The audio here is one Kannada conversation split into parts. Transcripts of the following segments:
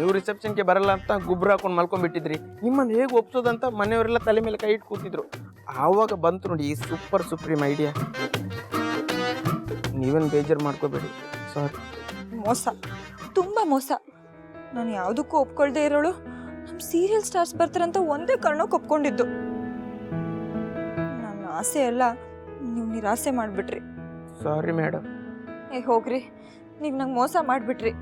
ನೀವು ರಿಸೆಪ್ಷನ್ಗೆ ಬರಲ್ಲ ಅಂತ ಗುಬ್ರ ಹಾಕೊಂಡು ಮಲ್ಕೊಂಡ್ಬಿಟ್ಟಿದ್ರಿ. ನಿಮ್ಮನ್ನು ಹೇಗೆ ಒಪ್ಸೋದಂತ ಮನೆಯವರೆಲ್ಲ ತಲೆ ಮೇಲೆ ಕೈ ಇಟ್ಟು ಕೂತಿದ್ರು. ಆವಾಗ ಬಂತು ನೋಡಿ ಈ ಸೂಪರ್ ಸುಪ್ರೀಮ್ ಐಡಿಯಾ. ನೀವೇನು ಬೇಜಾರು ಮಾಡ್ಕೋಬೇಡಿ. ಸಾರಿ. ಮೋಸ, ತುಂಬ ಮೋಸ. ನಾನು ಯಾವುದಕ್ಕೂ ಒಪ್ಕೊಳ್ದೇ ಇರೋಳು ನಮ್ಮ ಸೀರಿಯಲ್ ಸ್ಟಾರ್ಸ್ ಬರ್ತಾರಂತ ಒಂದೇ ಕಾರಣಕ್ಕೆ ಒಪ್ಕೊಂಡಿದ್ದು. ನನ್ನ ಆಸೆ ಎಲ್ಲ ನೀವು ನಿರಾಸೆ ಮಾಡಿಬಿಟ್ರಿ. Sorry madam. ಹೋಗ್ರಿ, ನೀವು ನಂಗೆ ಮೋಸ ಮಾಡಿಬಿಟ್ರಿ.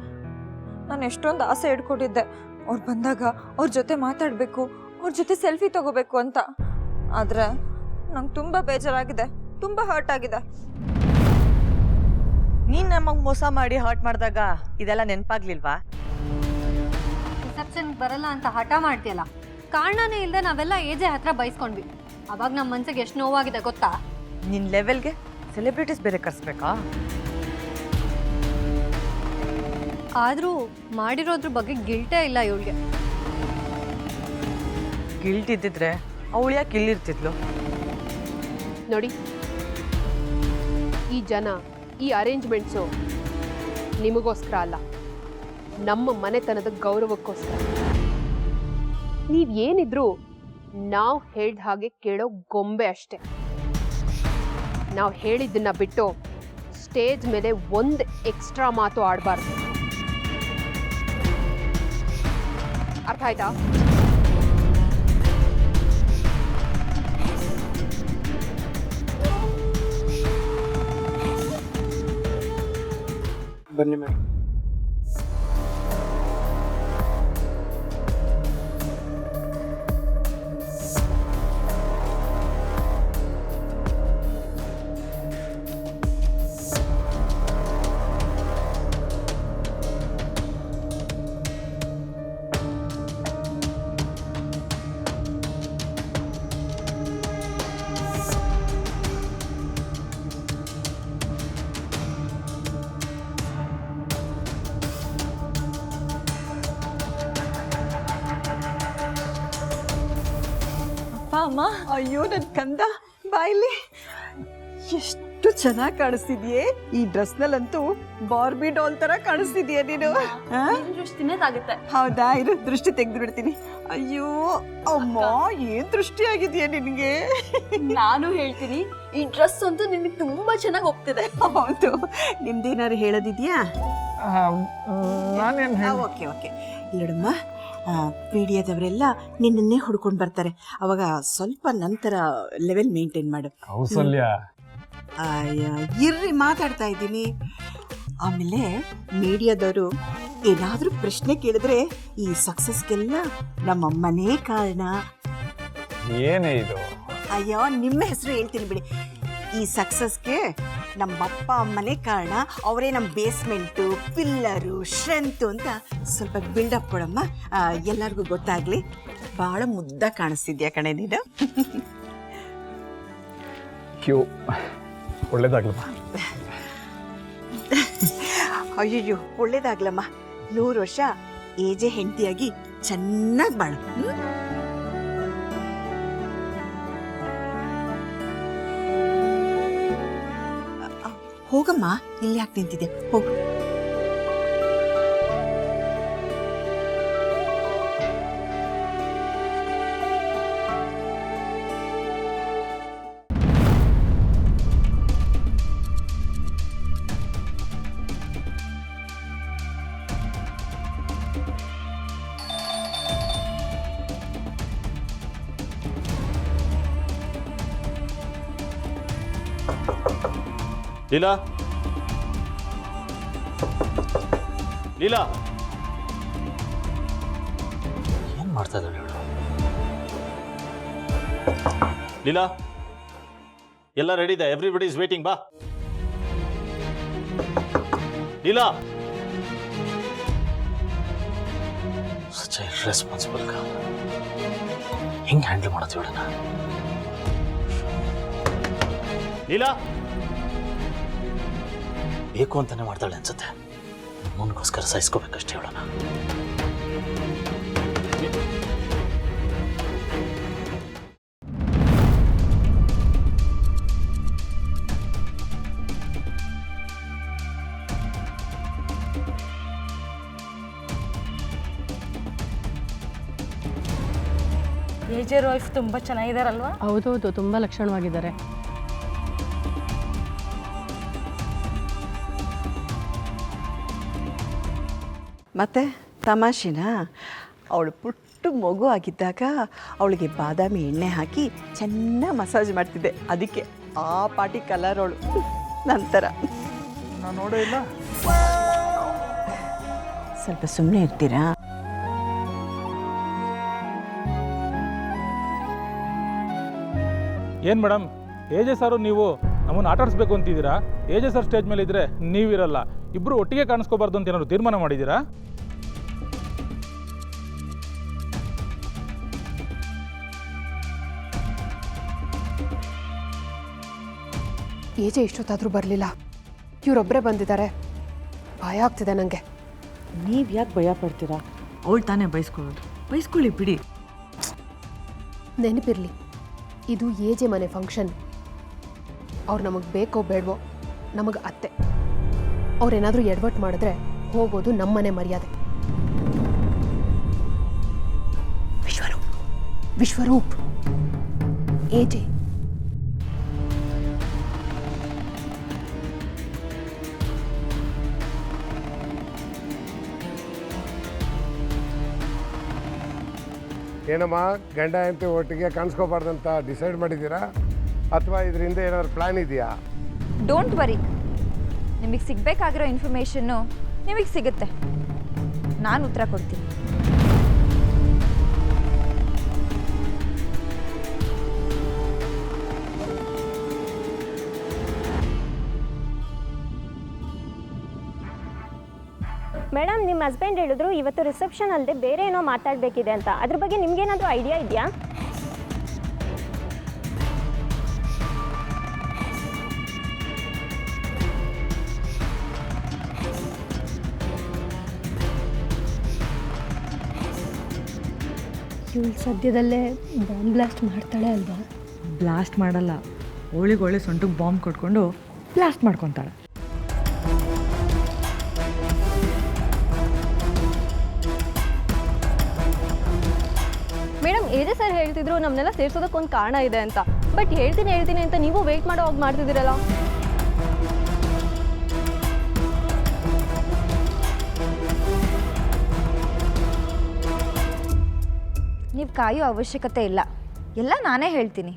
ನಾನು ಎಷ್ಟೊಂದು ಆಸೆ ಇಟ್ಕೊಂಡಿದ್ದೆ, ಅವ್ರು ಬಂದಾಗ ಅವ್ರ ಜೊತೆ ಮಾತಾಡಬೇಕು, ಅವ್ರ ಜೊತೆ ಸೆಲ್ಫಿ ತಗೋಬೇಕು ಅಂತ. ಆದರೆ ನಂಗೆ ತುಂಬ ಬೇಜಾರಾಗಿದೆ, ತುಂಬ ಹರ್ಟ್ ಆಗಿದೆ. ನೀನು ನಮಗೆ ಮೋಸ ಮಾಡಿ ಹರ್ಟ್ ಮಾಡಿದಾಗ ಇದೆಲ್ಲ ನೆನಪಾಗ್ಲಿಲ್ವಾ? ರಿಸೆಪ್ಷನ್ಗೆ ಬರಲ್ಲ ಅಂತ ಹಠ ಮಾಡ್ತೀಯಲ್ಲ, ಕಾರಣನೇ ಇಲ್ಲದೆ ನಾವೆಲ್ಲ ಏಜೆ ಹತ್ರ ಬೈಸ್ಕೊಂಡ್ವಿ. ಅವಾಗ ನಮ್ಮ ಮನ್ಸಿಗೆ ಎಷ್ಟು ನೋವಾಗಿದೆ ಗೊತ್ತಾ? ನಿನ್ನ ಲೆವೆಲ್ಗೆ ಸೆಲೆಬ್ರಿಟೀಸ್ ಬೇರೆ ಕರ್ಸ್ಬೇಕಾ? ಆದರೂ ಮಾಡಿರೋದ್ರ ಬಗ್ಗೆ ಗಿಲ್ಟೇ ಇಲ್ಲ ಇವಳಿಗೆ. ಗಿಲ್ಟ್ ಇದ್ದಿದ್ರೆ ಅವಳು ಯಾಕೆ ಇಲ್ಲಿರ್ತಿದ್ಲು? ನೋಡಿ, ಈ ಜನ, ಈ ಅರೇಂಜ್ಮೆಂಟ್ಸು ನಿಮಗೋಸ್ಕರ ಅಲ್ಲ, ನಮ್ಮ ಮನೆತನದ ಗೌರವಕ್ಕೋಸ್ಕರ. ನೀವೇನಿದ್ರು ನಾವು ಹೇಳ್ದ ಹಾಗೆ ಕೇಳೋ ಗೊಂಬೆ ಅಷ್ಟೆ. ನಾವು ಹೇಳಿದ್ದನ್ನ ಬಿಟ್ಟು ಸ್ಟೇಜ್ ಮೇಲೆ ಒಂದು ಎಕ್ಸ್ಟ್ರಾ ಮಾತು ಆಡಬಾರ್ದು. ಅರ್ಥ ಆಯ್ತಾ? ಬನ್ನಿ ಮೇಡಮ್. ಅಮ್ಮ, ಅಯ್ಯೋ ನನ್ನ ಕಂದ, ಬಾಯ್ಲಿ. ಎಷ್ಟು ಚೆನ್ನಾಗಿ ಕಾಣಿಸ್ತಿದ್ಯೆ ಈ ಡ್ರೆಸ್ನಲ್ಲಂತೂ. ಬಾರ್ಬಿ ಡಾಲ್ ತರ ಕಾಣಿಸ್ತಿದ್ಯಾ ನೀನು. ದೃಷ್ಟಿನೇದಾಗುತ್ತೆ. ಹೌದಾ? ಇರು, ದೃಷ್ಟಿ ತೆಗೆದು ಬಿಡ್ತೀನಿ. ಅಯ್ಯೋ ಅಮ್ಮ, ಏನ್ ದೃಷ್ಟಿ ಆಗಿದೆಯಾ ನಿನಗೆ. ನಾನು ಹೇಳ್ತೀನಿ, ಈ ಡ್ರೆಸ್ ಅಂತೂ ನಿನಗೆ ತುಂಬಾ ಚೆನ್ನಾಗಿ ಹೋಗ್ತಿದೆ. ಹೌದು. ನಿಮ್ದೇನಾದ್ರು ಹೇಳೋದಿದ್ಯಾ? Okay okay. ಇಲ್ಲಡಮ್ಮ, ಮೀಡಿಯಾದವರೆಲ್ಲ ನಿನ್ನನ್ನೇ ಹುಡ್ಕೊಂಡು ಬರ್ತಾರೆ. ಅವಾಗ ಸ್ವಲ್ಪ ನಂತರ ಲೆವೆಲ್ ಮೇಂಟೈನ್ ಮಾಡು. ಕೌಸಲ್ಯ, ಇರ್ರಿ, ಮಾತಾಡ್ತಾ ಇದ್ದೀನಿ. ಆಮೇಲೆ ಮೀಡಿಯಾದವರು ಏನಾದರೂ ಪ್ರಶ್ನೆ ಕೇಳಿದ್ರೆ ಈ ಸಕ್ಸಸ್ಗೆಲ್ಲ ನಮ್ಮ ಮನೆ ಕಾರಣ. ಏನೇ ಇದು? ಅಯ್ಯೋ, ನಿಮ್ಮ ಹೆಸರು ಹೇಳ್ತೀನಿ ಬಿಡಿ. ಈ ಸಕ್ಸಸ್ಗೆ ನಮ್ಮ ಅಪ್ಪ ಅಮ್ಮನೇ ಕಾರಣ. ಅವರೇ ನಮ್ಮ ಬೇಸ್ಮೆಂಟು, ಪಿಲ್ಲರು, ಸ್ಟ್ರೆಂತು ಅಂತ ಸ್ವಲ್ಪ ಬಿಲ್ಡಪ್ ಕೊಡಮ್ಮ, ಎಲ್ಲರಿಗೂ ಗೊತ್ತಾಗ್ಲಿ. ಭಾಳ ಮುದ್ದ ಕಾಣಿಸ್ತಿದ್ಯಾ ಕಣೆ ನೀನು. ಒಳ್ಳೇದಾಗ್ಲಮ್ಮ. ಅಯ್ಯಯ್ಯೋ, ಒಳ್ಳೇದಾಗ್ಲಮ್ಮ. 100 ವರ್ಷ ಏಜೆ ಹೆಂಡತಿಯಾಗಿ ಚೆನ್ನಾಗಿ ಬಾಳು. ಹೋಗಮ್ಮ, ಇಲ್ಲಿ ಯಾಕೆ ನಿಂತಿದೆ? ಹೋಗು. ಲೀಲಾ, ಲೀಲಾ, ಏನ್ ಮಾಡ್ತಾ ಇದ್ದಾಳೆ ಇವಳು? ಲೀಲಾ, ಎಲ್ಲ ರೆಡಿ ಇದೆ, ಎವ್ರಿಬಡಿ ಇಸ್ ವೇಟಿಂಗ್, ಬಾ. Leela, such irresponsible girl. ಹೆಂಗ್ ಹ್ಯಾಂಡಲ್ ಮಾಡೋದು ಇವಳನ್ನ? ಲೀಲಾ, ಬೇಕು ಅಂತಾನೆ ಮಾಡ್ತಾಳೆ ಅನ್ಸುತ್ತೆ. ನಮ್ಮನಿಗೋಸ್ಕರ ಸಹಿಸ್ಕೋಬೇಕಷ್ಟೇ ಹೇಳೋಣ. ಏಜರ್ ವೈಫ್ ತುಂಬ ಚೆನ್ನಾಗಿದ್ದಾರಲ್ವಾ? ಹೌದೌದು, ತುಂಬ ಲಕ್ಷಣವಾಗಿದ್ದಾರೆ. ಮತ್ತೆ ತಮಾಷೆನ ಅವಳು ಪುಟ್ಟು ಮಗು ಆಗಿದ್ದಾಗ ಅವಳಿಗೆ ಬಾದಾಮಿ ಎಣ್ಣೆ ಹಾಕಿ ಚೆನ್ನಾಗಿ ಮಸಾಜ್ ಮಾಡ್ತಿದ್ದೆ, ಅದಕ್ಕೆ ಆ ಪಾಟಿ ಕಲರ್ ಅವಳು. ನಂತರ ನಾನು ನೋಡೇ ಇಲ್ಲ. ಸ್ವಲ್ಪ ಸುಮ್ಮನೆ ಇರ್ತೀರಾ? ಏನು ಮೇಡಮ್, ಏಜೆ ಸಾರು ನೀವು ನಮ್ಮನ್ನು ಆಟ ಆಡಿಸ್ಬೇಕು ಅಂತಿದ್ದೀರಾ? ಏಜೆ ಸರ್ ಸ್ಟೇಜ್ ಮೇಲೆ ಇದ್ದರೆ ನೀವಿರಲ್ಲ, ಇಬ್ಬರು ಒಟ್ಟಿಗೆ ಕಾಣಿಸ್ಕೋಬಾರ್ದು ಅಂತ ಏನಾದ್ರು ತೀರ್ಮಾನ ಮಾಡಿದ್ದೀರಾ? ಏಜೆ ಇಷ್ಟೊತ್ತಾದರೂ ಬರಲಿಲ್ಲ, ಇವರೊಬ್ಬರೇ ಬಂದಿದ್ದಾರೆ. ಭಯ ಆಗ್ತಿದೆ ನನಗೆ. ನೀವು ಯಾಕೆ ಭಯ ಪಡ್ತೀರಾ? ಅವಳು ತಾನೇ ಬೈಸ್ಕೊಳ್ಳೋದು, ಬೈಸ್ಕೊಳ್ಳಿ ಬಿಡಿ. ನೆನಪಿರಲಿ, ಇದು ಏಜೆ ಮನೆ ಫಂಕ್ಷನ್. ಅವ್ರು ನಮಗೆ ಬೇಕೋ ಬೇಡವೋ ನಮಗೆ ಅತ್ತೆ. ಅವ್ರೇನಾದರೂ ಎಡವಟ್ಟು ಮಾಡಿದ್ರೆ ಹೋಗೋದು ನಮ್ಮನೆ ಮರ್ಯಾದೆ. ವಿಶ್ವರೂಪ್, ವಿಶ್ವರೂಪ್, ಏಜೆ. ಏನಮ್ಮ, ಗಂಡ ಹೆಂಡತಿ ಒಟ್ಟಿಗೆ ಕಾಣಿಸ್ಕೋಬಾರ್ದಂತ ಡಿಸೈಡ್ ಮಾಡಿದ್ದೀರಾ ಅಥವಾ ಇದರಿಂದ ಏನಾದ್ರು ಪ್ಲ್ಯಾನ್ ಇದೆಯಾ? ಡೋಂಟ್ ವರಿ, ನಿಮಗೆ ಸಿಗಬೇಕಾಗಿರೋ ಇನ್ಫಾರ್ಮೇಷನ್ನು ನಿಮಗೆ ಸಿಗುತ್ತೆ. ನಾನು ಉತ್ತರ ಕೊಡ್ತೀನಿ. ಮೇಡಮ್, ನಿಮ್ಮ ಹಸ್ಬೆಂಡ್ ಹೇಳಿದ್ರು ಇವತ್ತು ರಿಸೆಪ್ಷನ್ ಅಲ್ಲದೆ ಬೇರೆ ಏನೋ ಮಾತಾಡಬೇಕಿದೆ ಅಂತ. ಅದ್ರ ಬಗ್ಗೆ ನಿಮ್ಗೇನಾದರೂ ಐಡಿಯಾ ಇದೆಯಾ? ಇವಳು ಸದ್ಯದಲ್ಲೇ ಬಾಂಬ್ ಬ್ಲಾಸ್ಟ್ ಮಾಡ್ತಾಳೆ ಅಲ್ವಾ? ಬ್ಲಾಸ್ಟ್ ಮಾಡಲ್ಲ, ಅವಳಿಗೆ ಒಳ್ಳೆ ಸೊಂಟಕ್ಕೆ ಬಾಂಬ್ ಕೊಟ್ಕೊಂಡು ಬ್ಲಾಸ್ಟ್ ಮಾಡ್ಕೊತಾಳೆ. ಮೇಡಮ್, ಏಜೆ ಸರ್ ಹೇಳ್ತಿದ್ರು ನಮ್ಮನ್ನೆಲ್ಲ ಸೇರ್ಸೋದಕ್ಕೊಂದು ಕಾರಣ ಇದೆ ಅಂತ. ಬಟ್ ಹೇಳ್ತೀನಿ ಅಂತ ನೀವು ವೆಯ್ಟ್ ಮಾಡೋ ಹೋಗಿ ಮಾಡ್ತಿದ್ದೀರಲ್ಲ. ನೀವು ಕಾಯೋ ಅವಶ್ಯಕತೆ ಇಲ್ಲ, ಎಲ್ಲ ನಾನೇ ಹೇಳ್ತೀನಿ.